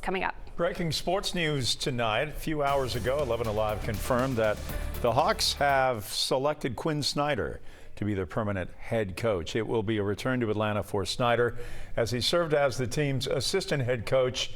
Coming up. Breaking sports news tonight. A few hours ago, 11 Alive confirmed that the Hawks have selected Quin Snyder to be their permanent head coach. It will be a return to Atlanta for Snyder, as he served as the team's assistant head coach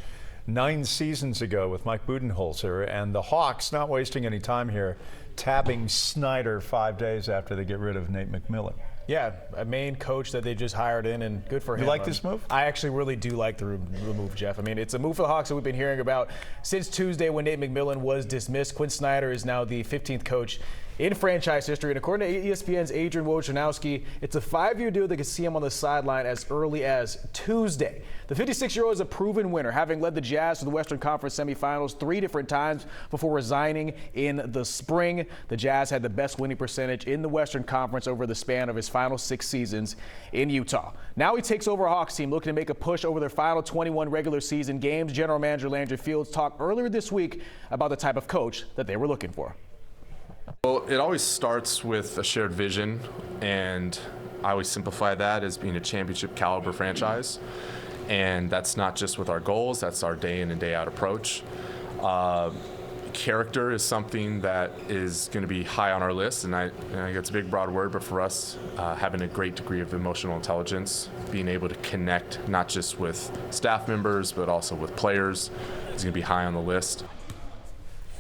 9 seasons ago with Mike Budenholzer. And the Hawks, not wasting any time here, tabbing Snyder 5 days after they get rid of Nate McMillan. Yeah, a main coach that they just hired in, and good for him. You like this move? I actually really do like the move, Jeff. I mean, it's a move for the Hawks that we've been hearing about since Tuesday when Nate McMillan was dismissed. Quin Snyder is now the 15th coach in franchise history, and according to ESPN's Adrian Wojnarowski, it's a 5-year deal that could see him on the sideline as early as Tuesday. The 56-year-old is a proven winner, having led the Jazz to the Western Conference semifinals 3 different times before resigning in the spring. The Jazz had the best winning percentage in the Western Conference over the span of his final 6 seasons in Utah. Now he takes over a Hawks team looking to make a push over their final 21 regular season games. General Manager Landry Fields talked earlier this week about the type of coach that they were looking for. Well, it always starts with a shared vision, and I always simplify that as being a championship caliber franchise. And that's not just with our goals, that's our day in and day out approach. Character is something that is going to be high on our list, and I it's a big, broad word, but for us, having a great degree of emotional intelligence, being able to connect not just with staff members, but also with players, is going to be high on the list.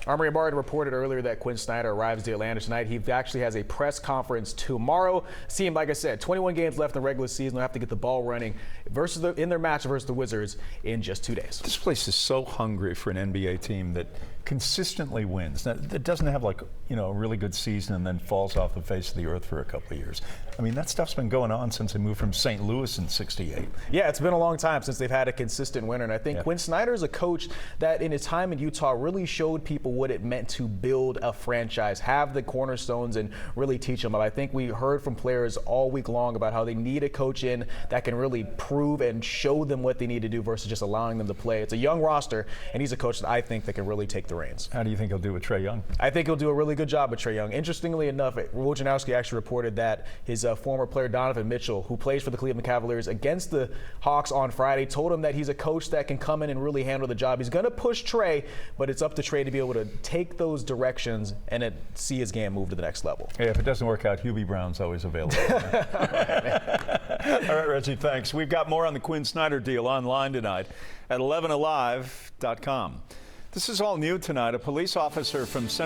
Armory Martin reported earlier that Quin Snyder arrives to Atlanta tonight. He actually has a press conference tomorrow. Team, like I said, 21 games left in the regular season. They'll have to get the ball running in their match versus the Wizards in just 2 days. This place is so hungry for an NBA team that consistently wins. Now, that doesn't have a really good season and then falls off the face of the earth for a couple of years. I mean, that stuff's been going on since they moved from St. Louis in '68. Yeah, it's been a long time since they've had a consistent winner, and I think Quin Snyder is a coach that in his time in Utah really showed people what it meant to build a franchise, have the cornerstones, and really teach them. I think we heard from players all week long about how they need a coach in that can really prove and show them what they need to do versus just allowing them to play. It's a young roster, and he's a coach that I think that can really take the reins. How do you think he'll do with Trae Young? I think he'll do a really good job with Trae Young. Interestingly enough, Wojnarowski actually reported that his former player Donovan Mitchell, who plays for the Cleveland Cavaliers against the Hawks on Friday, told him that he's a coach that can come in and really handle the job. He's going to push Trae, but it's up to Trae to be able to take those directions and see his game move to the next level. Hey, if it doesn't work out, Hubie Brown's always available. All right, Reggie, thanks. We've got more on the Quin Snyder deal online tonight at 11alive.com. This is all new tonight. A police officer from